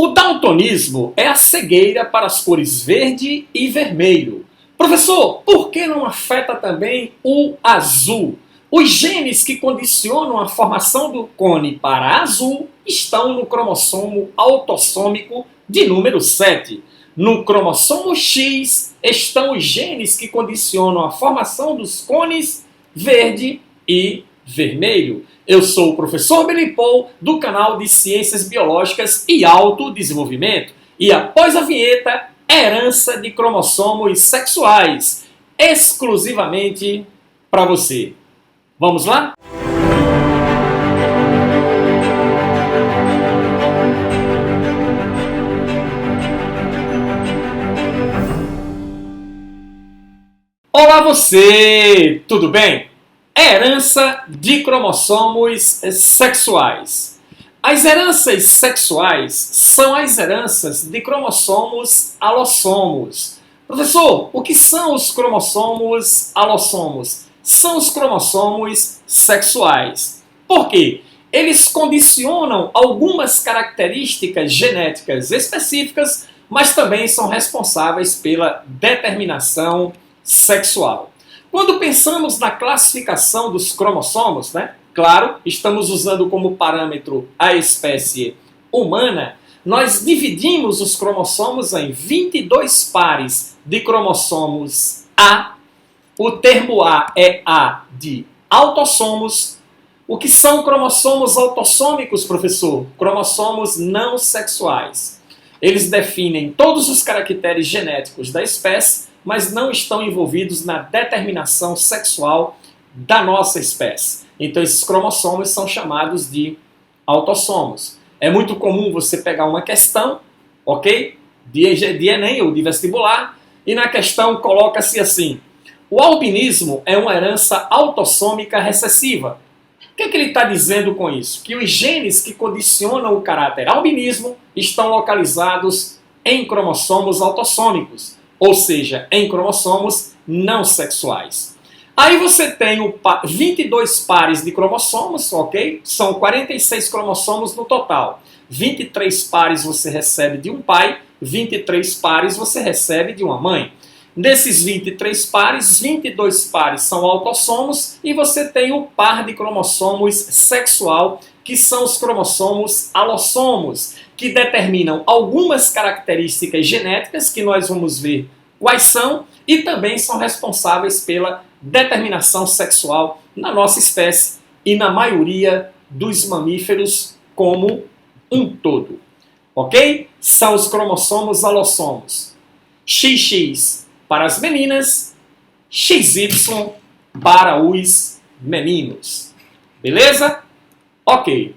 O daltonismo é a cegueira para as cores verde e vermelho. Professor, por que não afeta também o azul? Os genes que condicionam a formação do cone para azul estão no cromossomo autossômico de número 7. No cromossomo X estão os genes que condicionam a formação dos cones verde e vermelho. Eu sou o professor Billy Paul, do canal de Ciências Biológicas e Autodesenvolvimento. E após a vinheta, herança de cromossomos sexuais, exclusivamente para você. Vamos lá? Olá você, tudo bem? Herança de cromossomos sexuais. As heranças sexuais são as heranças de cromossomos alossomos. Professor, o que são os cromossomos alossomos? São os cromossomos sexuais. Por quê? Eles condicionam algumas características genéticas específicas, mas também são responsáveis pela determinação sexual. Quando pensamos na classificação dos cromossomos, claro, estamos usando como parâmetro a espécie humana, nós dividimos os cromossomos em 22 pares de cromossomos A. O termo A é A de autossomos. O que são cromossomos autossômicos, professor? Cromossomos não sexuais. Eles definem todos os caracteres genéticos da espécie, mas não estão envolvidos na determinação sexual da nossa espécie. Então esses cromossomos são chamados de autossomos. É muito comum você pegar uma questão, ok? De Enem ou de vestibular, e na questão coloca-se assim: o albinismo é uma herança autossômica recessiva. O que ele está dizendo com isso? Que os genes que condicionam o caráter albinismo estão localizados em cromossomos autossômicos, ou seja, em cromossomos não sexuais. Aí você tem 22 pares de cromossomos, ok? São 46 cromossomos no total. 23 pares você recebe de um pai, 23 pares você recebe de uma mãe. Desses 23 pares, 22 pares são autossomos e você tem o par de cromossomos sexual, que são os cromossomos alossomos, que determinam algumas características genéticas que nós vamos ver quais são e também são responsáveis pela determinação sexual na nossa espécie e na maioria dos mamíferos como um todo. Ok? São os cromossomos alossomos. XX para as meninas, XY para os meninos. Beleza? Ok.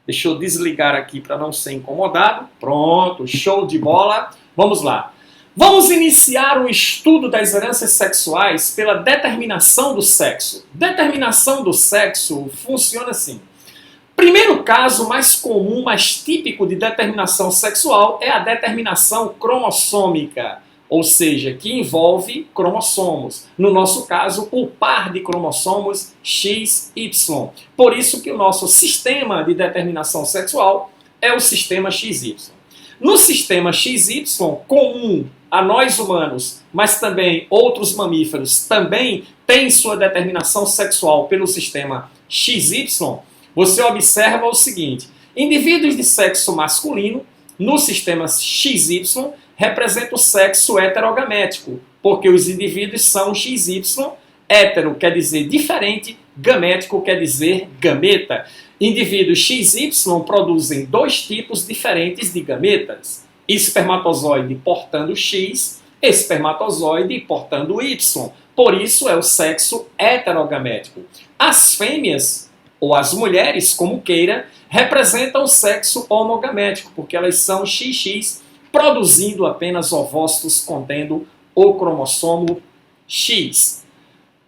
Deixa eu desligar aqui para não ser incomodado. Pronto, show de bola. Vamos lá. Vamos iniciar o estudo das heranças sexuais pela determinação do sexo. Determinação do sexo funciona assim. Primeiro caso mais comum, mais típico de determinação sexual é a determinação cromossômica, ou seja, que envolve cromossomos. No nosso caso, o par de cromossomos XY. Por isso que o nosso sistema de determinação sexual é o sistema XY. No sistema XY, comum a nós humanos, mas também outros mamíferos, também tem sua determinação sexual pelo sistema XY, você observa o seguinte: indivíduos de sexo masculino, no sistema XY, representa o sexo heterogamético, porque os indivíduos são XY, hétero quer dizer diferente, gamético quer dizer gameta. Indivíduos XY produzem dois tipos diferentes de gametas: espermatozoide portando X, espermatozoide portando Y. Por isso é o sexo heterogamético. As fêmeas, ou as mulheres, como queira, representam o sexo homogamético, porque elas são XX, produzindo apenas ovócitos contendo o cromossomo X.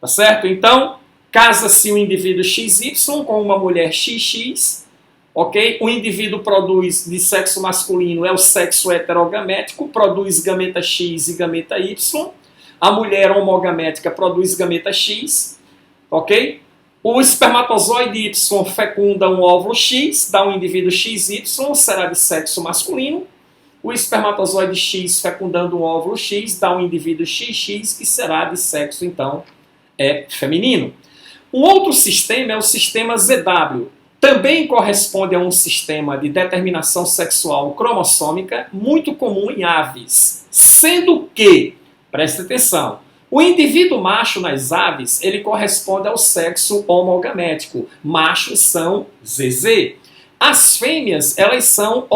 Tá certo? Então, casa-se um indivíduo XY com uma mulher XX, ok? O indivíduo produz de sexo masculino, é o sexo heterogamético, produz gameta X e gameta Y. A mulher homogamética produz gameta X, ok? O espermatozoide Y fecunda um óvulo X, dá um indivíduo XY, será de sexo masculino. O espermatozoide X fecundando um óvulo X, dá um indivíduo XX, que será de sexo, então, feminino. Um outro sistema é o sistema ZW. Também corresponde a um sistema de determinação sexual cromossômica muito comum em aves. Sendo que, preste atenção, o indivíduo macho nas aves, ele corresponde ao sexo homogamético. Machos são ZZ. As fêmeas, elas são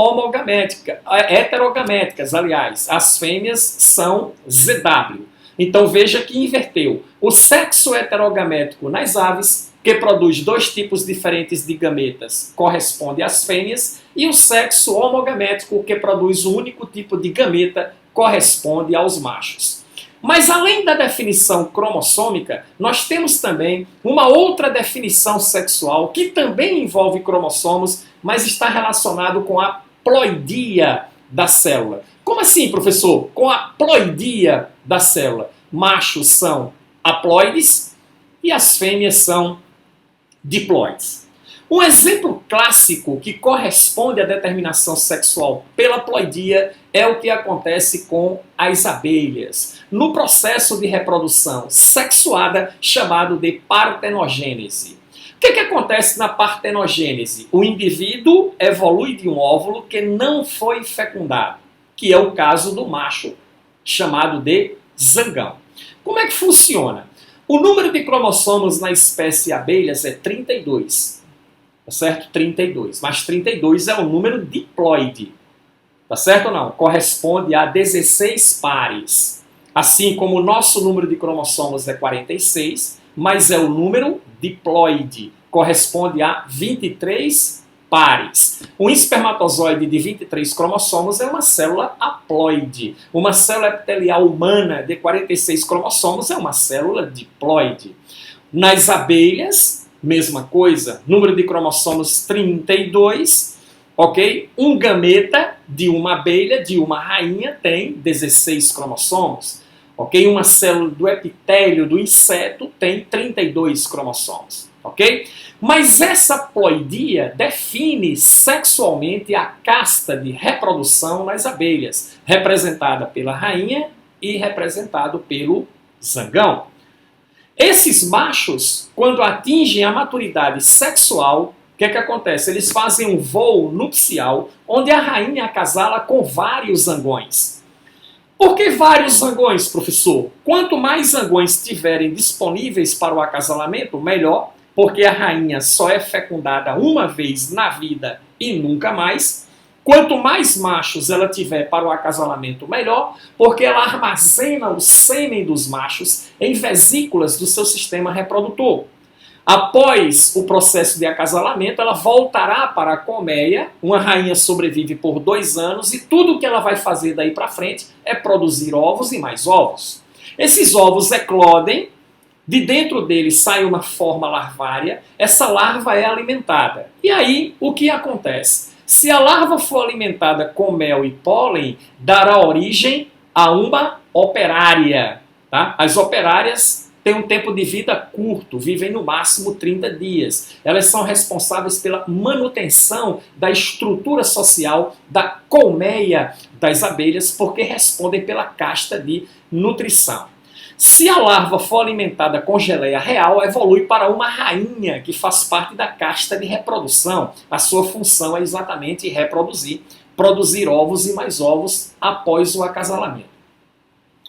heterogaméticas, aliás. As fêmeas são ZW. Então veja que inverteu. O sexo heterogamético nas aves, que produz dois tipos diferentes de gametas, corresponde às fêmeas, e o sexo homogamético, que produz um único tipo de gameta, corresponde aos machos. Mas além da definição cromossômica, nós temos também uma outra definição sexual que também envolve cromossomos, mas está relacionado com a ploidia da célula. Como assim, professor? Com a ploidia da célula. Machos são haploides e as fêmeas são diploides. Um exemplo clássico que corresponde à determinação sexual pela ploidia é o que acontece com as abelhas, no processo de reprodução sexuada chamado de partenogênese. O que acontece na partenogênese? O indivíduo evolui de um óvulo que não foi fecundado, que é o caso do macho, chamado de zangão. Como é que funciona? O número de cromossomos na espécie abelhas é 32. Tá certo? 32. Mas 32 é o número diploide. Tá certo ou não? Corresponde a 16 pares. Assim como o nosso número de cromossomos é 46, mas é o número diploide. Corresponde a 23 pares. Um espermatozoide de 23 cromossomos é uma célula haploide. Uma célula epitelial humana de 46 cromossomos é uma célula diploide. Nas abelhas, mesma coisa, número de cromossomos 32, ok? Um gameta de uma abelha, de uma rainha, tem 16 cromossomos, ok? Uma célula do epitélio do inseto tem 32 cromossomos, ok? Mas essa ploidia define sexualmente a casta de reprodução nas abelhas, representada pela rainha e representado pelo zangão. Esses machos, quando atingem a maturidade sexual, o que acontece? Eles fazem um voo nupcial, onde a rainha acasala com vários zangões. Por que vários zangões, professor? Quanto mais zangões tiverem disponíveis para o acasalamento, melhor, porque a rainha só é fecundada uma vez na vida e nunca mais. Quanto mais machos ela tiver para o acasalamento, melhor, porque ela armazena o sêmen dos machos em vesículas do seu sistema reprodutor. Após o processo de acasalamento, ela voltará para a colmeia. Uma rainha sobrevive por 2 anos e tudo o que ela vai fazer daí para frente é produzir ovos e mais ovos. Esses ovos eclodem, de dentro deles sai uma forma larvária, essa larva é alimentada. E aí, o que acontece? Se a larva for alimentada com mel e pólen, dará origem a uma operária. Tá? As operárias têm um tempo de vida curto, vivem no máximo 30 dias. Elas são responsáveis pela manutenção da estrutura social da colmeia das abelhas, porque respondem pela casta de nutrição. Se a larva for alimentada com geleia real, evolui para uma rainha, que faz parte da casta de reprodução. A sua função é exatamente reproduzir, produzir ovos e mais ovos após o acasalamento.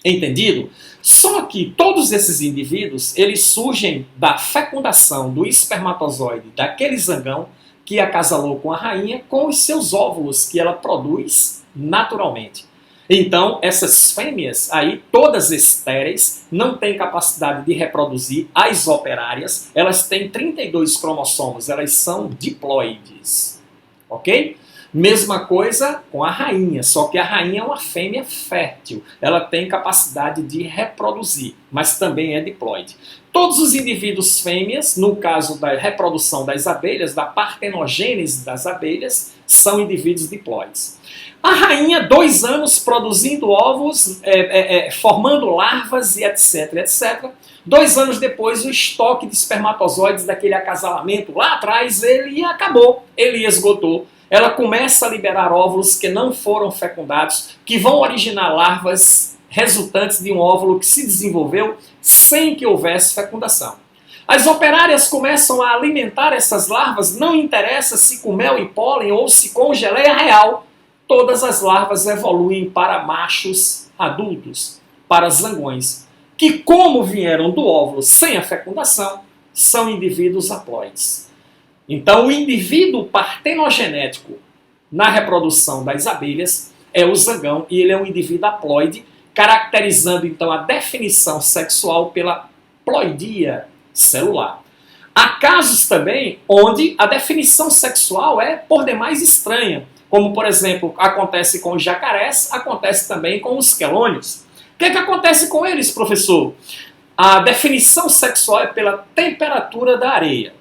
Entendido? Só que todos esses indivíduos, eles surgem da fecundação do espermatozoide daquele zangão que acasalou com a rainha, com os seus óvulos que ela produz naturalmente. Então, essas fêmeas aí, todas estéreis, não têm capacidade de reproduzir. As operárias, elas têm 32 cromossomos, elas são diploides, ok? Mesma coisa com a rainha, só que a rainha é uma fêmea fértil. Ela tem capacidade de reproduzir, mas também é diploide. Todos os indivíduos fêmeas, no caso da reprodução das abelhas, da partenogênese das abelhas, são indivíduos diploides. A rainha, 2 anos produzindo ovos, formando larvas e etc, etc. 2 anos depois, o estoque de espermatozoides daquele acasalamento lá atrás, ele acabou, ele esgotou. Ela começa a liberar óvulos que não foram fecundados, que vão originar larvas resultantes de um óvulo que se desenvolveu sem que houvesse fecundação. As operárias começam a alimentar essas larvas, não interessa se com mel e pólen ou se com geleia real, todas as larvas evoluem para machos adultos, para zangões, que como vieram do óvulo sem a fecundação, são indivíduos haploides. Então o indivíduo partenogenético na reprodução das abelhas é o zangão e ele é um indivíduo haploide, caracterizando então a definição sexual pela ploidia celular. Há casos também onde a definição sexual é por demais estranha, como por exemplo acontece com os jacarés, acontece também com os quelônios. O que acontece com eles, professor? A definição sexual é pela temperatura da areia.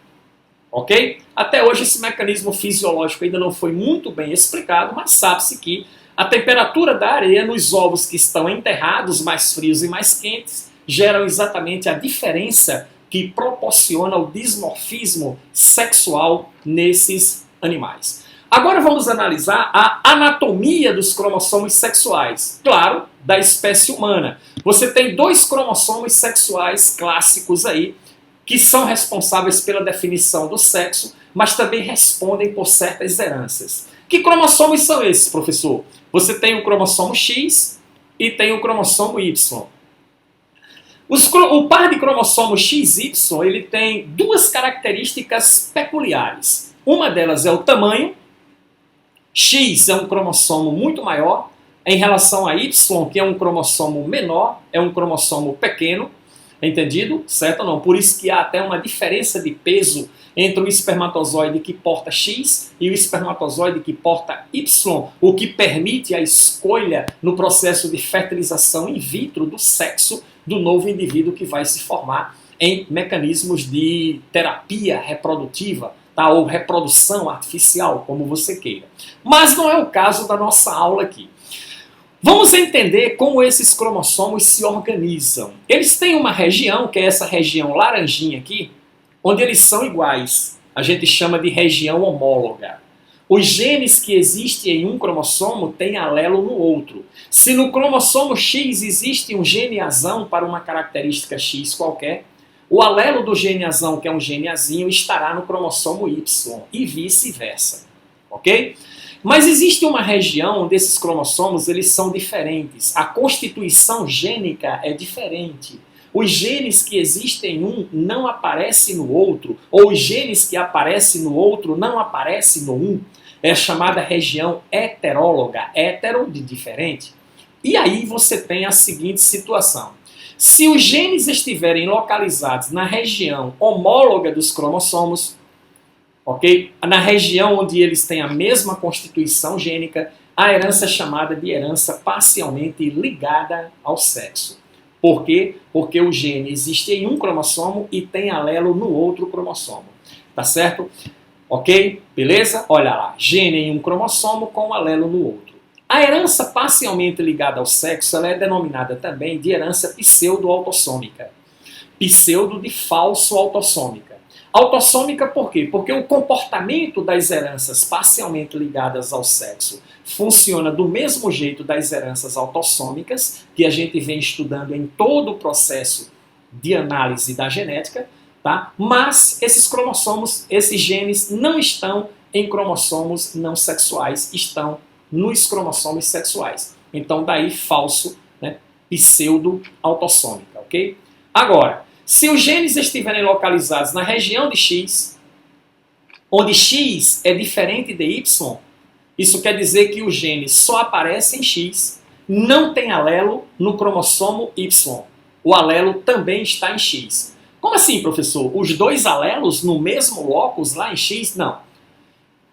Ok? Até hoje esse mecanismo fisiológico ainda não foi muito bem explicado, mas sabe-se que a temperatura da areia nos ovos que estão enterrados, mais frios e mais quentes, geram exatamente a diferença que proporciona o dimorfismo sexual nesses animais. Agora vamos analisar a anatomia dos cromossomos sexuais. Claro, da espécie humana. Você tem 2 cromossomos sexuais clássicos aí, que são responsáveis pela definição do sexo, mas também respondem por certas heranças. Que cromossomos são esses, professor? Você tem o cromossomo X e tem o cromossomo Y. O par de cromossomo XY ele tem 2 características peculiares. Uma delas é o tamanho. X é um cromossomo muito maior em relação a Y, que é um cromossomo menor, é um cromossomo pequeno. Entendido? Certo ou não? Por isso que há até uma diferença de peso entre o espermatozoide que porta X e o espermatozoide que porta Y, o que permite a escolha no processo de fertilização in vitro do sexo do novo indivíduo que vai se formar em mecanismos de terapia reprodutiva, tá? Ou reprodução artificial, como você queira. Mas não é o caso da nossa aula aqui. Vamos entender como esses cromossomos se organizam. Eles têm uma região, que é essa região laranjinha aqui, onde eles são iguais. A gente chama de região homóloga. Os genes que existem em um cromossomo têm alelo no outro. Se no cromossomo X existe um gene azão para uma característica X qualquer, o alelo do gene azão, que é um gene azinho, estará no cromossomo Y e vice-versa. Ok? Mas existe uma região onde esses cromossomos eles são diferentes. A constituição gênica é diferente. Os genes que existem em um não aparecem no outro, ou os genes que aparecem no outro não aparecem no um. É a chamada região heteróloga, hétero de diferente. E aí você tem a seguinte situação. Se os genes estiverem localizados na região homóloga dos cromossomos, ok? Na região onde eles têm a mesma constituição gênica, a herança é chamada de herança parcialmente ligada ao sexo. Por quê? Porque o gene existe em um cromossomo e tem alelo no outro cromossomo. Tá certo? Ok? Beleza? Olha lá. Gene em um cromossomo com alelo no outro. A herança parcialmente ligada ao sexo ela é denominada também de herança pseudo-autossômica. Pseudo de falso autossômica. Autossômica por quê? Porque o comportamento das heranças parcialmente ligadas ao sexo funciona do mesmo jeito das heranças autossômicas, que a gente vem estudando em todo o processo de análise da genética, tá? Mas esses cromossomos, esses genes não estão em cromossomos não sexuais, estão nos cromossomos sexuais. Então daí falso, né? Pseudo-autossômica, ok? Agora, se os genes estiverem localizados na região de X, onde X é diferente de Y, isso quer dizer que o gene só aparece em X, não tem alelo no cromossomo Y. O alelo também está em X. Como assim, professor? Os 2 alelos no mesmo locus lá em X? Não.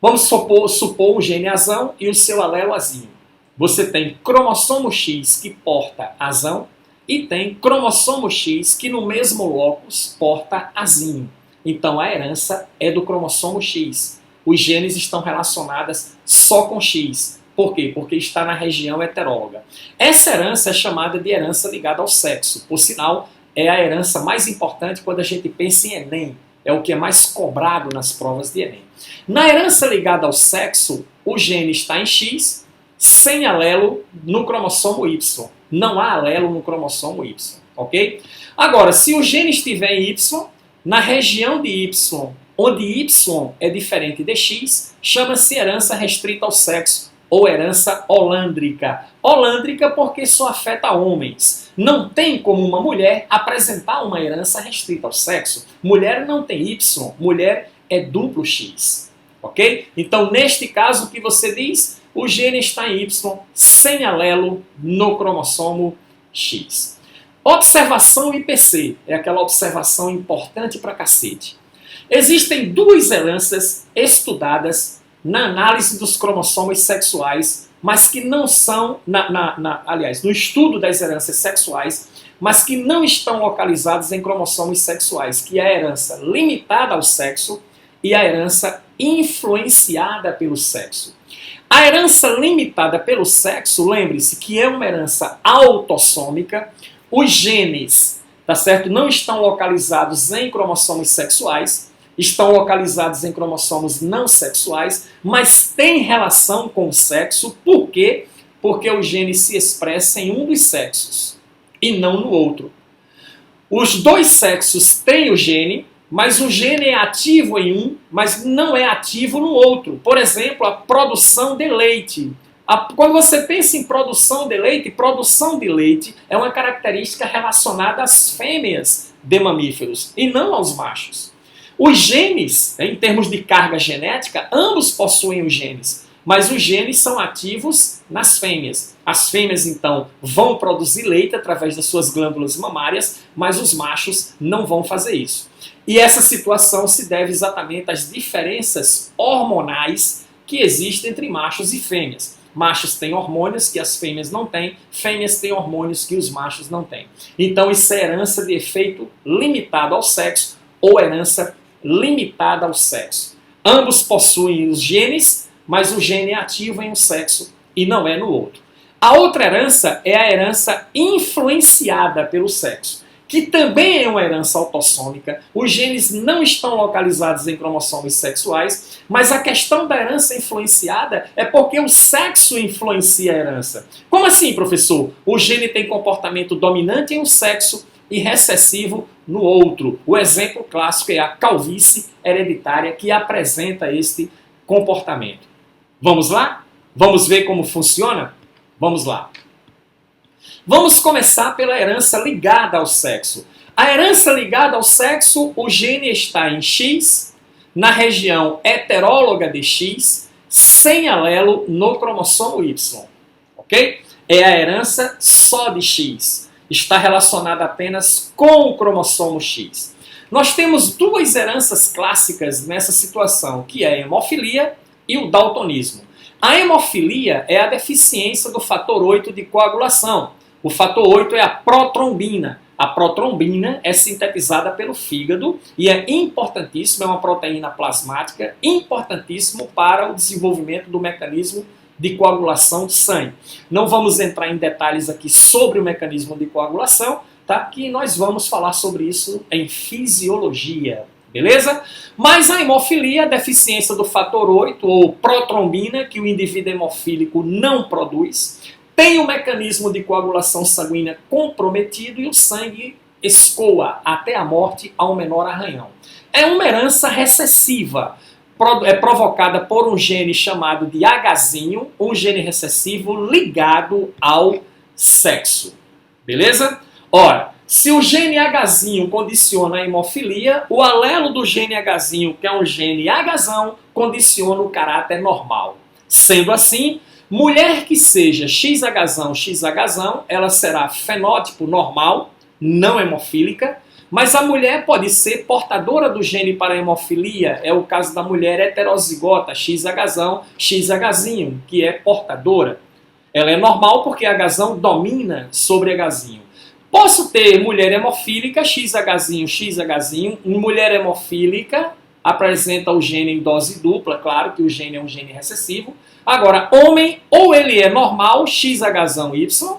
Vamos supor o gene azão e o seu alelo azinho. Você tem cromossomo X que porta azão, e tem cromossomo X que no mesmo locus porta azinho. Então a herança é do cromossomo X. os genes estão relacionados só com X. Por quê? Porque está na região heteróloga. Essa herança é chamada de herança ligada ao sexo. Por sinal, é a herança mais importante quando a gente pensa em Enem. É o que é mais cobrado nas provas de Enem. Na herança ligada ao sexo, o gene está em X, sem alelo no cromossomo Y. Não há alelo no cromossomo Y, ok? Agora, se o gene estiver em Y, na região de Y, onde Y é diferente de X, chama-se herança restrita ao sexo ou herança holândrica. Holândrica porque só afeta homens. Não tem como uma mulher apresentar uma herança restrita ao sexo. Mulher não tem Y, mulher é duplo X. Ok? Então, neste caso, o que você diz? O gene está em Y, sem alelo no cromossomo X. Observação IPC, é aquela observação importante pra cacete. Existem duas heranças estudadas na análise dos cromossomos sexuais, mas que não são, aliás, no estudo das heranças sexuais, mas que não estão localizadas em cromossomos sexuais, que é a herança limitada ao sexo e a herança influenciada pelo sexo. A herança limitada pelo sexo, lembre-se que é uma herança autossômica. Os genes, tá certo, não estão localizados em cromossomos sexuais, estão localizados em cromossomos não sexuais, mas têm relação com o sexo. Por quê? Porque o gene se expressa em um dos sexos e não no outro. Os dois sexos têm o gene, mas o gene é ativo em um, mas não é ativo no outro. Por exemplo, a produção de leite. Quando você pensa em produção de leite é uma característica relacionada às fêmeas de mamíferos e não aos machos. Os genes, em termos de carga genética, ambos possuem os genes, mas os genes são ativos nas fêmeas. As fêmeas, então, vão produzir leite através das suas glândulas mamárias, mas os machos não vão fazer isso. E essa situação se deve exatamente às diferenças hormonais que existem entre machos e fêmeas. Machos têm hormônios que as fêmeas não têm, fêmeas têm hormônios que os machos não têm. Então isso é herança de efeito limitado ao sexo ou herança limitada ao sexo. Ambos possuem os genes, mas o gene é ativo em um sexo e não é no outro. A outra herança é a herança influenciada pelo sexo, que também é uma herança autossômica. Os genes não estão localizados em cromossomos sexuais, mas a questão da herança influenciada é porque o sexo influencia a herança. Como assim, professor? O gene tem comportamento dominante em um sexo e recessivo no outro. O exemplo clássico é a calvície hereditária que apresenta este comportamento. Vamos lá? Vamos ver como funciona? Vamos lá. Vamos começar pela herança ligada ao sexo. A herança ligada ao sexo, o gene está em X, na região heteróloga de X, sem alelo no cromossomo Y. Ok? É a herança só de X. Está relacionada apenas com o cromossomo X. Nós temos duas heranças clássicas nessa situação, que é a hemofilia e o daltonismo. A hemofilia é a deficiência do fator 8 de coagulação. O fator 8 é a protrombina. A protrombina é sintetizada pelo fígado e é importantíssimo, é uma proteína plasmática, importantíssimo para o desenvolvimento do mecanismo de coagulação de sangue. Não vamos entrar em detalhes aqui sobre o mecanismo de coagulação, tá? Que nós vamos falar sobre isso em fisiologia, beleza? Mas a hemofilia, a deficiência do fator 8 ou protrombina, que o indivíduo hemofílico não produz, tem o mecanismo de coagulação sanguínea comprometido e o sangue escoa até a morte ao menor arranhão. É uma herança recessiva, é provocada por um gene chamado de Hzinho, um gene recessivo ligado ao sexo. Beleza? Ora, se o gene Hzinho condiciona a hemofilia, o alelo do gene Hzinho, que é um gene Hzão, condiciona o caráter normal. Sendo assim, mulher que seja XHzão, XHzão, ela será fenótipo normal, não hemofílica, mas a mulher pode ser portadora do gene para hemofilia, é o caso da mulher heterozigota, XHzão, XHzinho, que é portadora. Ela é normal porque Hzão domina sobre Hzinho. Posso ter mulher hemofílica, XHzinho, XHzinho, mulher hemofílica, apresenta o gene em dose dupla, claro que o gene é um gene recessivo. Agora, homem, ou ele é normal, XH-Y,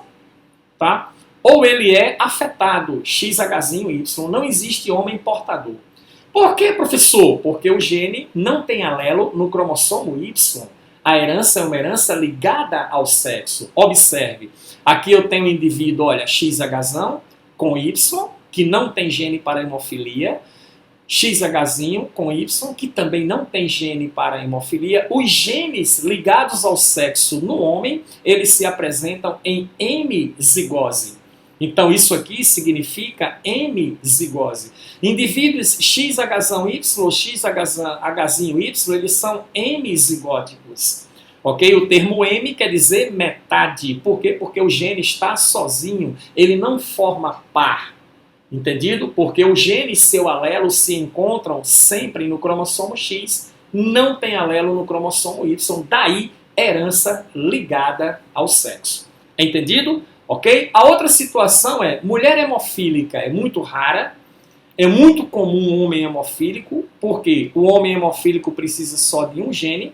tá? Ou ele é afetado, XH-Y, não existe homem portador. Por que, professor? Porque o gene não tem alelo no cromossomo Y. A herança é uma herança ligada ao sexo. Observe, aqui eu tenho um indivíduo, olha, XH com Y, que não tem gene para hemofilia, XH com Y, que também não tem gene para hemofilia. Os genes ligados ao sexo no homem, eles se apresentam em hemizigose. Então isso aqui significa hemizigose. Indivíduos XHY, XHY, eles são hemizigóticos. Ok? O termo hemi quer dizer metade. Por quê? Porque o gene está sozinho, ele não forma par. Entendido? Porque o gene e seu alelo se encontram sempre no cromossomo X, não tem alelo no cromossomo Y, daí herança ligada ao sexo. Entendido? Ok? A outra situação é, mulher hemofílica é muito rara, é muito comum um homem hemofílico, porque o homem hemofílico precisa só de um gene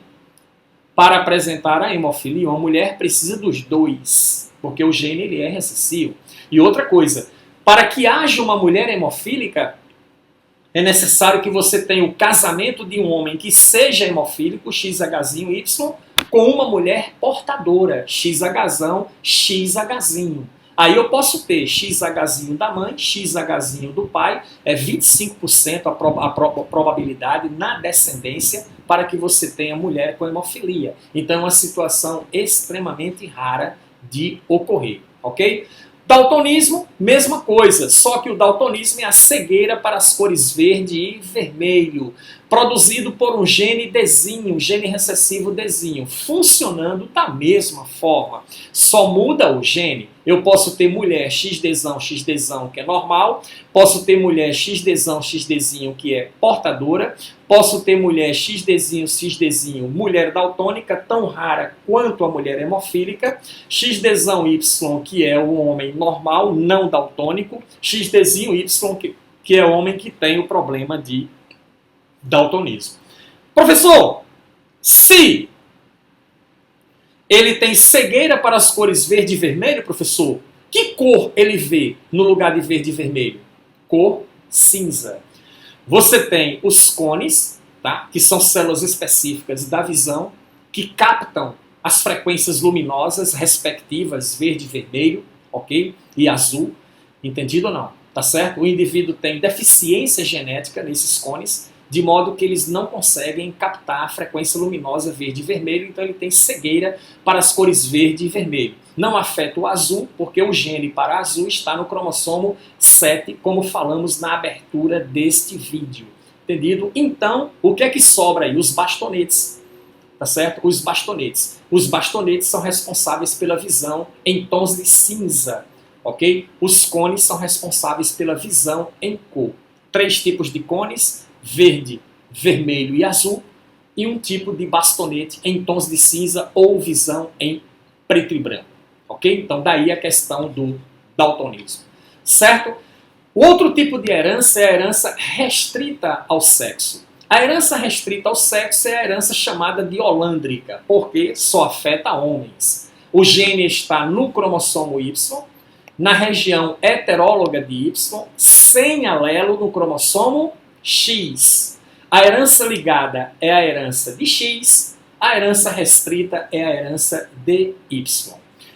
para apresentar a hemofilia. Uma mulher precisa dos dois, porque o gene ele é recessivo. E outra coisa, para que haja uma mulher hemofílica, é necessário que você tenha o casamento de um homem que seja hemofílico, XHY, com uma mulher portadora, XH, XH. Aí eu posso ter XH da mãe, XH do pai, é 25% a probabilidade na descendência para que você tenha mulher com hemofilia. Então é uma situação extremamente rara de ocorrer, ok? Daltonismo, mesma coisa, só que o daltonismo é a cegueira para as cores verde e vermelho, produzido por um gene Dzinho, um gene recessivo Dzinho, funcionando da mesma forma. Só muda o gene. Eu posso ter mulher XDzão, que é normal, posso ter mulher XDzão, que é portadora, posso ter mulher XDzinho, mulher daltônica, tão rara quanto a mulher hemofílica, XDzão Y, que é o homem normal, não daltônico, XDzinho Y, que é o homem que tem o problema de daltonismo. Professor, se ele tem cegueira para as cores verde e vermelho, professor, que cor ele vê no lugar de verde e vermelho? Cor cinza. Você tem os cones, tá? Que são células específicas da visão, que captam as frequências luminosas respectivas, verde e vermelho, ok? E azul, entendido ou não? Tá certo? O indivíduo tem deficiência genética nesses cones, de modo que eles não conseguem captar a frequência luminosa verde e vermelho, então ele tem cegueira para as cores verde e vermelho. Não afeta o azul, porque o gene para azul está no cromossomo 7, como falamos na abertura deste vídeo. Entendido? Então, o que é que sobra aí? Os bastonetes. Tá certo? Os bastonetes. Os bastonetes são responsáveis pela visão em tons de cinza. Ok? Os cones são responsáveis pela visão em cor. 3 tipos de cones: verde, vermelho e azul, e um tipo de bastonete em tons de cinza ou visão em preto e branco. Ok? Então daí a questão do daltonismo. Certo? O outro tipo de herança é a herança restrita ao sexo. A herança restrita ao sexo é a herança chamada de holândrica, porque só afeta homens. O gene está no cromossomo Y, na região heteróloga de Y, sem alelo no cromossomo X. A herança ligada é a herança de X, a herança restrita é a herança de Y.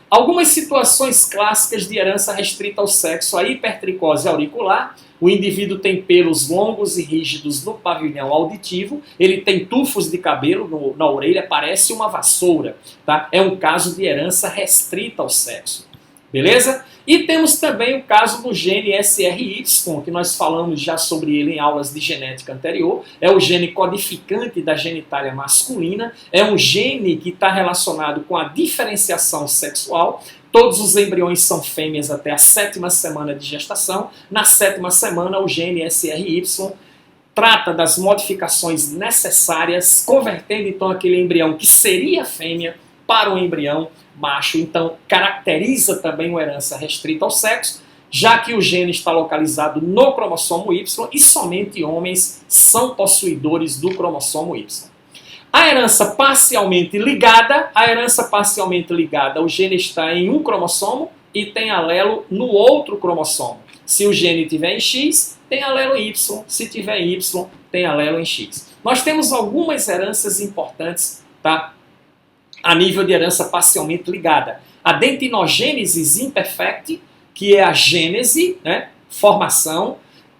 Algumas situações clássicas de herança restrita ao sexo: a hipertricose auricular. O indivíduo tem pelos longos e rígidos no pavilhão auditivo, ele tem tufos de cabelo na orelha, parece uma vassoura. Tá? É um caso de herança restrita ao sexo. Beleza? E temos também o caso do gene SRY, que nós falamos já sobre ele em aulas de genética anterior. É o gene codificante da genitália masculina. É um gene que está relacionado com a diferenciação sexual. Todos os embriões são fêmeas até a 7ª semana de gestação. Na 7ª semana, o gene SRY trata das modificações necessárias, convertendo então aquele embrião que seria fêmea para um embrião macho. Então caracteriza também uma herança restrita ao sexo. já que o gene está localizado no cromossomo Y e somente homens são possuidores do cromossomo Y. A herança parcialmente ligada, o gene está em um cromossomo e tem alelo no outro cromossomo. Se o gene tiver em X, tem alelo em Y. Se tiver em Y, tem alelo em X. Nós temos algumas heranças importantes, tá? A nível de herança parcialmente ligada. A dentinogênese imperfecta, que é a gênese, né, formação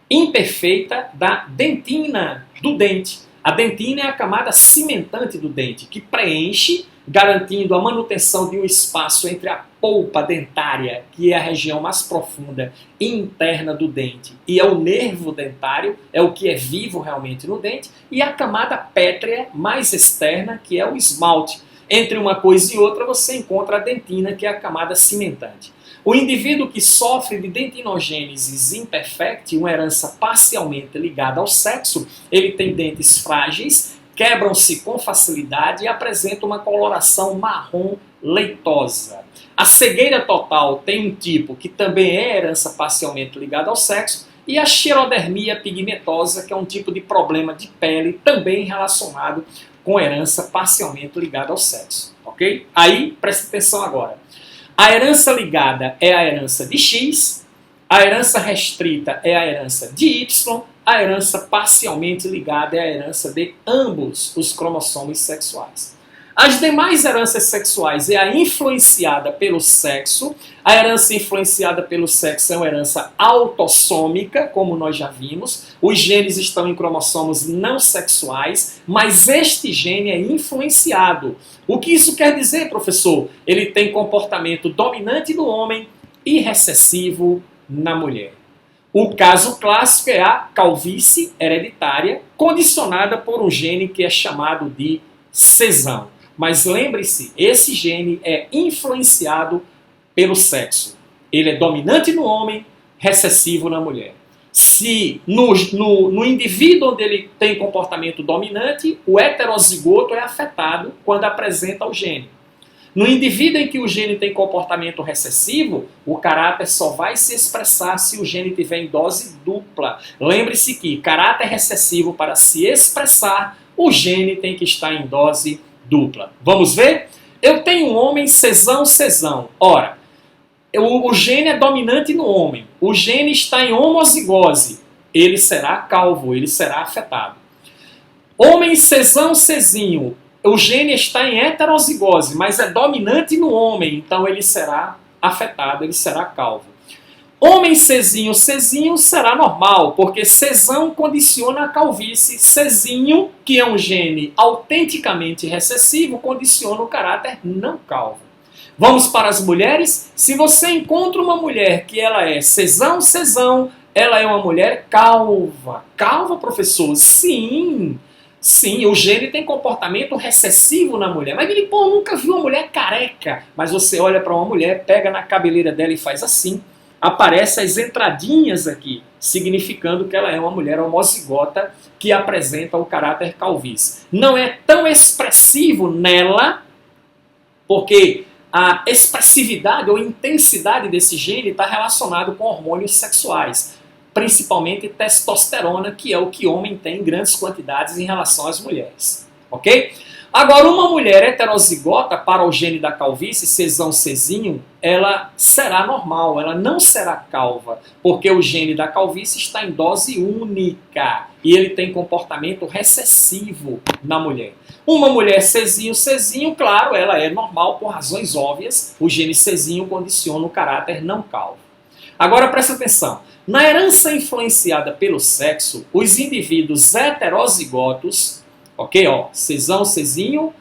imperfeita da dentina do dente. A dentina é a camada cimentante do dente, que preenche, garantindo a manutenção de um espaço entre a polpa dentária, que é a região mais profunda e interna do dente, e é o nervo dentário, é o que é vivo realmente no dente, e a camada pétrea mais externa, que é o esmalte. Entre uma coisa e outra você encontra a dentina, que é a camada cimentante. O indivíduo que sofre de dentinogênese imperfecta, uma herança parcialmente ligada ao sexo, ele tem dentes frágeis, quebram-se com facilidade e apresenta uma coloração marrom leitosa. A cegueira total tem um tipo que também é herança parcialmente ligada ao sexo, e a xerodermia pigmentosa, que é um tipo de problema de pele também relacionado com herança parcialmente ligada ao sexo. Ok? Aí, presta atenção agora. A herança ligada é a herança de X, a herança restrita é a herança de Y, a herança parcialmente ligada é a herança de ambos os cromossomos sexuais. As demais heranças sexuais é a influenciada pelo sexo. A herança influenciada pelo sexo é uma herança autossômica, como nós já vimos. Os genes estão em cromossomos não sexuais, mas este gene é influenciado. O que isso quer dizer, professor? Ele tem comportamento dominante no homem e recessivo na mulher. O caso clássico é a calvície hereditária, condicionada por um gene que é chamado de cesão. Mas lembre-se, esse gene é influenciado pelo sexo. Ele é dominante no homem, recessivo na mulher. Se no indivíduo onde ele tem comportamento dominante, o heterozigoto é afetado quando apresenta o gene. No indivíduo em que o gene tem comportamento recessivo, o caráter só vai se expressar se o gene tiver em dose dupla. Lembre-se que caráter recessivo, para se expressar, o gene tem que estar em dose dupla. Vamos ver? Eu tenho um homem cesão. Ora, o gene é dominante no homem. O gene está em homozigose. Ele será calvo, ele será afetado. Homem cesinho. O gene está em heterozigose, mas é dominante no homem, então ele será afetado, ele será calvo. Homem cesinho será normal, porque cesão condiciona a calvície. Cesinho, que é um gene autenticamente recessivo, condiciona o caráter não calvo. Vamos para as mulheres? Se você encontra uma mulher que ela é cesão, ela é uma mulher calva. Calva, professor? Sim, o gene tem comportamento recessivo na mulher. Mas ele, nunca viu uma mulher careca. Mas você olha para uma mulher, pega na cabeleira dela e faz assim. Aparecem as entradinhas aqui, significando que ela é uma mulher homozigota que apresenta o caráter calvície. Não é tão expressivo nela, porque a expressividade ou intensidade desse gene está relacionado com hormônios sexuais, principalmente testosterona, que é o que o homem tem em grandes quantidades em relação às mulheres. Ok? Agora, uma mulher heterozigota para o gene da calvície, cesinho, ela será normal, ela não será calva, porque o gene da calvície está em dose única e ele tem comportamento recessivo na mulher. Uma mulher cesinho, claro, ela é normal por razões óbvias, o gene cesinho condiciona o caráter não calvo. Agora, presta atenção, na herança influenciada pelo sexo, os indivíduos heterozigotos, ok? Cesinho.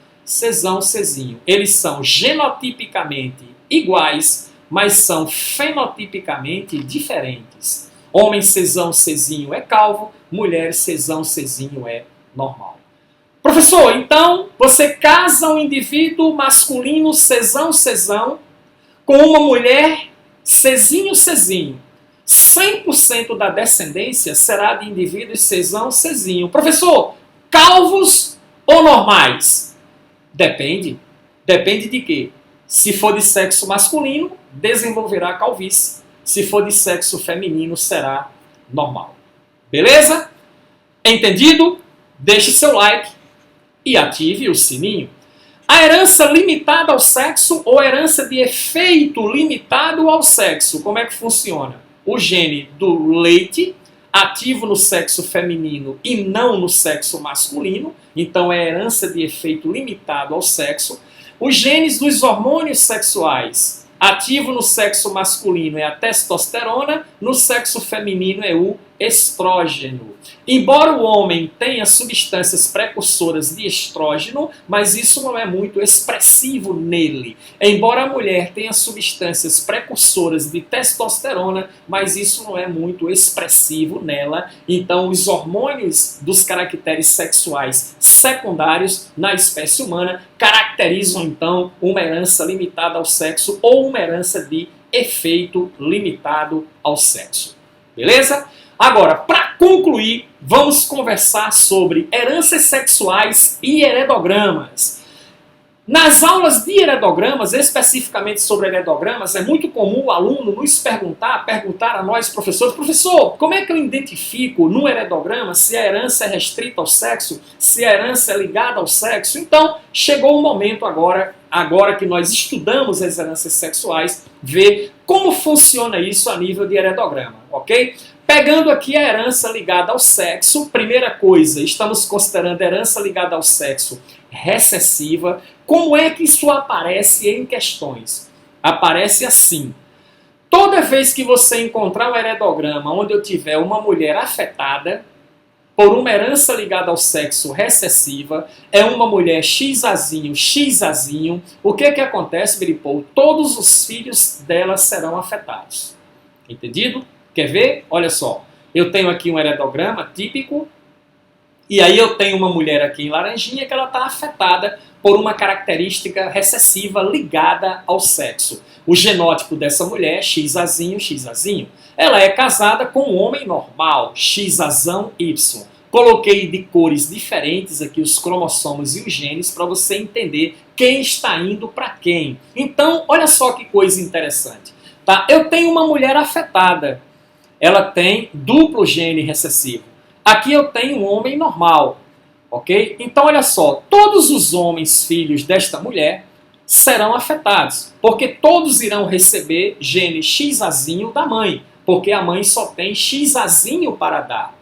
Eles são genotipicamente iguais, mas são fenotipicamente diferentes. Homem cesinho é calvo, mulher cesinho é normal. Professor, então você casa um indivíduo masculino cesão com uma mulher cesinho. 100% da descendência será de indivíduos cesinho. Professor, calvos ou normais? Depende. Depende de quê? Se for de sexo masculino, desenvolverá calvície. Se for de sexo feminino, será normal. Beleza? Entendido? Deixe seu like e ative o sininho. A herança limitada ao sexo ou herança de efeito limitado ao sexo, como é que funciona? O gene do leite, ativo no sexo feminino e não no sexo masculino, então é herança de efeito limitado ao sexo. Os genes dos hormônios sexuais, ativo no sexo masculino é a testosterona, no sexo feminino é o estrógeno. Embora o homem tenha substâncias precursoras de estrógeno, mas isso não é muito expressivo nele. Embora a mulher tenha substâncias precursoras de testosterona, mas isso não é muito expressivo nela. Então, os hormônios dos caracteres sexuais secundários na espécie humana caracterizam, então, uma herança limitada ao sexo ou uma herança de efeito limitado ao sexo. Beleza? Agora, para concluir, vamos conversar sobre heranças sexuais e heredogramas. Nas aulas de heredogramas, especificamente sobre heredogramas, é muito comum o aluno nos perguntar a nós, professores, professor, como é que eu identifico no heredograma se a herança é restrita ao sexo, se a herança é ligada ao sexo? Então, chegou o momento agora que nós estudamos as heranças sexuais, ver como funciona isso a nível de heredograma, ok? Pegando aqui a herança ligada ao sexo, primeira coisa, estamos considerando a herança ligada ao sexo recessiva. Como é que isso aparece em questões? Aparece assim. Toda vez que você encontrar um heredograma onde eu tiver uma mulher afetada por uma herança ligada ao sexo recessiva, é uma mulher XAzinho, XAzinho, o que acontece, Biripou? Todos os filhos dela serão afetados. Entendido? Quer ver? Olha só. Eu tenho aqui um heredograma típico, e aí eu tenho uma mulher aqui em laranjinha que ela está afetada por uma característica recessiva ligada ao sexo. O genótipo dessa mulher, XAzinho, XAzinho. Ela é casada com um homem normal, XAzão Y. Coloquei de cores diferentes aqui os cromossomos e os genes para você entender quem está indo para quem. Então, olha só que coisa interessante. Tá? Eu tenho uma mulher afetada. Ela tem duplo gene recessivo. Aqui eu tenho um homem normal, ok? Então, olha só, todos os homens filhos desta mulher serão afetados, porque todos irão receber gene XAzinho da mãe, porque a mãe só tem XAzinho para dar.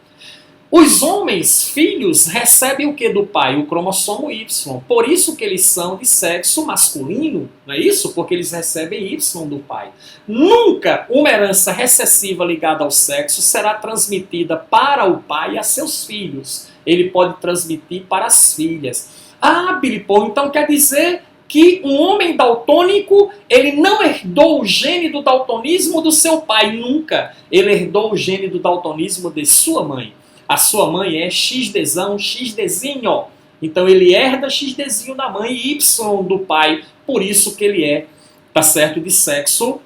Os homens filhos recebem o que do pai? O cromossomo Y. Por isso que eles são de sexo masculino, não é isso? Porque eles recebem Y do pai. Nunca uma herança recessiva ligada ao sexo será transmitida para o pai e a seus filhos. Ele pode transmitir para as filhas. Ah, Biripou, então quer dizer que um homem daltônico, ele não herdou o gene do daltonismo do seu pai, nunca. Ele herdou o gene do daltonismo de sua mãe. A sua mãe é XDzão, XDzinho. Então ele herda XDzinho da mãe e Y do pai. Por isso que ele é, tá certo, de sexo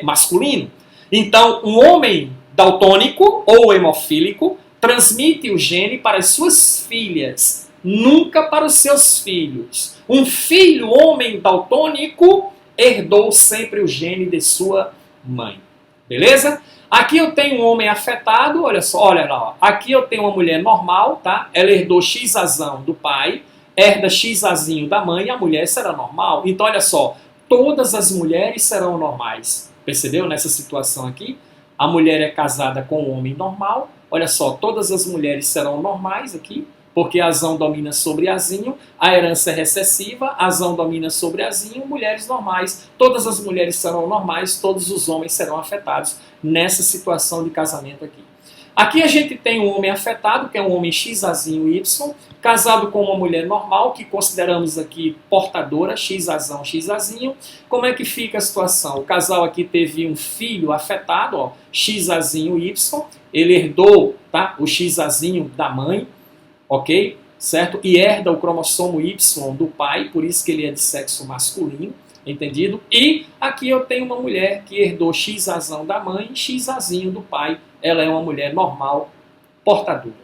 masculino. Então um homem daltônico ou hemofílico transmite o gene para as suas filhas, nunca para os seus filhos. Um filho homem daltônico herdou sempre o gene de sua mãe. Beleza? Aqui eu tenho um homem afetado, olha só, olha lá. Ó. Aqui eu tenho uma mulher normal, tá? Ela herdou XAzão do pai, herda XAzinho da mãe e a mulher será normal. Então, olha só, todas as mulheres serão normais. Percebeu nessa situação aqui? A mulher é casada com um homem normal. Olha só, todas as mulheres serão normais aqui, porque Azão domina sobre Azinho, a herança é recessiva, Azão domina sobre Azinho, mulheres normais, todas as mulheres serão normais, todos os homens serão afetados nessa situação de casamento aqui. Aqui a gente tem um homem afetado, que é um homem XAzinho Y, casado com uma mulher normal, que consideramos aqui portadora, XAzão, XAzinho. Como é que fica a situação? O casal aqui teve um filho afetado, ó, XAzinho Y, ele herdou, tá, o XAzinho da mãe, ok? Certo? E herda o cromossomo Y do pai, por isso que ele é de sexo masculino, entendido? E aqui eu tenho uma mulher que herdou XAzão da mãe e XAzinho do pai. Ela é uma mulher normal, portadora.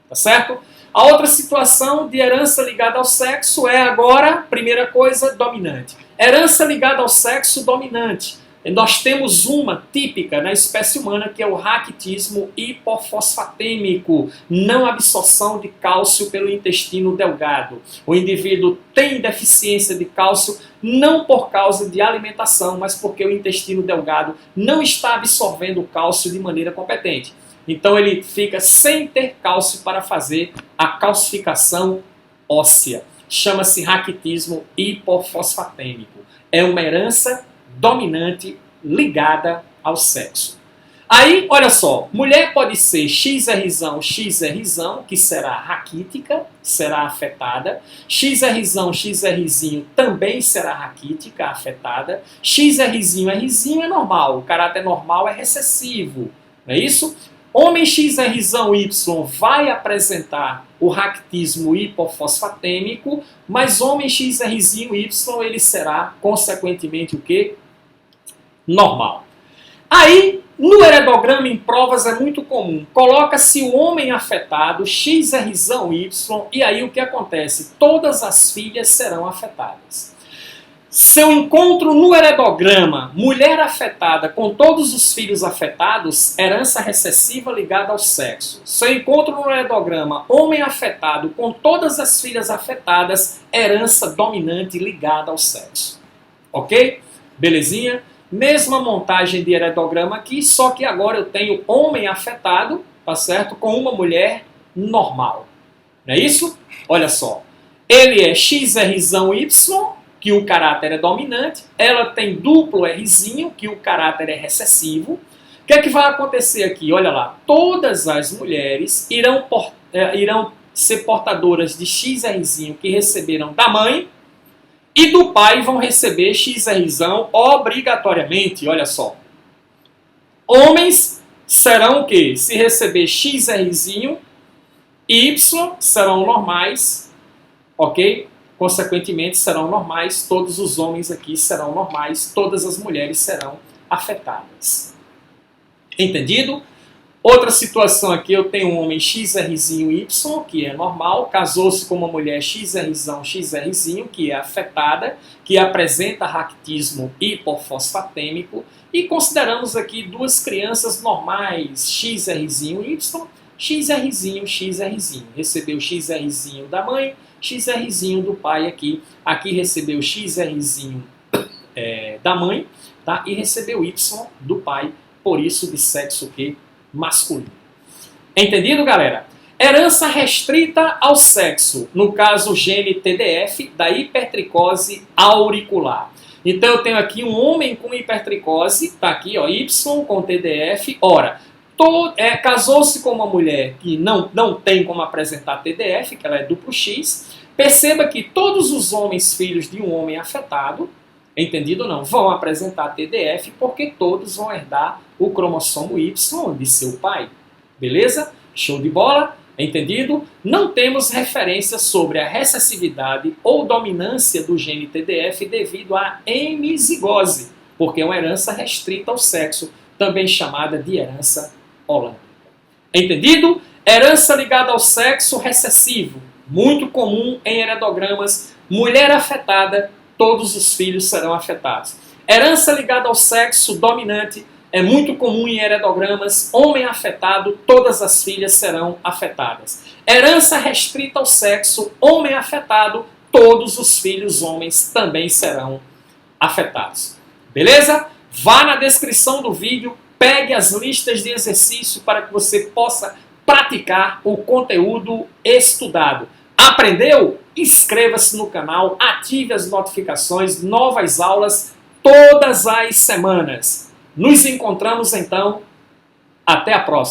Tá certo? A outra situação de herança ligada ao sexo é agora, primeira coisa, dominante. Herança ligada ao sexo dominante. Nós temos uma típica na espécie humana, que é o raquitismo hipofosfatêmico, não absorção de cálcio pelo intestino delgado. O indivíduo tem deficiência de cálcio não por causa de alimentação, mas porque o intestino delgado não está absorvendo o cálcio de maneira competente. Então ele fica sem ter cálcio para fazer a calcificação óssea. Chama-se raquitismo hipofosfatêmico. É uma herança dominante ligada ao sexo. Aí, olha só, mulher pode ser XRzão, XRzão, que será raquítica, será afetada. XRzão, XRzinho também será raquítica, afetada. XRzinho, Rzinho é normal, o caráter normal é recessivo, não é isso? Homem XRzão Y vai apresentar o raquitismo hipofosfatêmico, mas homem XRzinho Y ele será, consequentemente, o quê? Normal. Aí, no heredograma em provas é muito comum. Coloca-se o homem afetado, XRzão Y, e aí o que acontece? Todas as filhas serão afetadas. Se eu encontro no heredograma mulher afetada com todos os filhos afetados, herança recessiva ligada ao sexo. Se eu encontro no heredograma homem afetado com todas as filhas afetadas, herança dominante ligada ao sexo. Ok? Belezinha? Mesma montagem de heredograma aqui, só que agora eu tenho homem afetado, tá certo? Com uma mulher normal. Não é isso? Olha só. Ele é XRzão Y, que o caráter é dominante. Ela tem duplo Rzinho, que o caráter é recessivo. O que é que vai acontecer aqui? Olha lá. Todas as mulheres irão ser portadoras de XRzinho que receberam da mãe, e do pai vão receber XRzão obrigatoriamente, olha só. Homens serão o quê? Se receber XRzinho, Y serão normais, ok? Consequentemente serão normais, todos os homens aqui serão normais, todas as mulheres serão afetadas. Entendido? Outra situação aqui, eu tenho um homem XRzinho Y, que é normal, casou-se com uma mulher XRzão, XRzinho, que é afetada, que apresenta raquitismo hipofosfatêmico, e consideramos aqui duas crianças normais, XRzinho Y, XRzinho, XRzinho. Recebeu XRzinho da mãe, XRzinho do pai aqui. Aqui recebeu XRzinho da mãe, tá? E recebeu Y do pai, por isso de sexo que masculino. Entendido, galera? Herança restrita ao sexo, no caso gene TDF, da hipertricose auricular. Então eu tenho aqui um homem com hipertricose, tá aqui, ó, Y com TDF. Ora, casou-se com uma mulher que não tem como apresentar TDF, que ela é duplo X. Perceba que todos os homens filhos de um homem afetado, entendido ou não, vão apresentar TDF porque todos vão herdar o cromossomo Y de seu pai. Beleza? Show de bola? Entendido? Não temos referência sobre a recessividade ou dominância do gene TDF devido à hemizigose, porque é uma herança restrita ao sexo, também chamada de herança holândica. Entendido? Herança ligada ao sexo recessivo, muito comum em heredogramas. Mulher afetada, todos os filhos serão afetados. Herança ligada ao sexo dominante é muito comum em heredogramas. Homem afetado, todas as filhas serão afetadas. Herança restrita ao sexo, homem afetado, todos os filhos homens também serão afetados. Beleza? Vá na descrição do vídeo, pegue as listas de exercício para que você possa praticar o conteúdo estudado. Aprendeu? Inscreva-se no canal, ative as notificações, novas aulas todas as semanas. Nos encontramos então, até a próxima.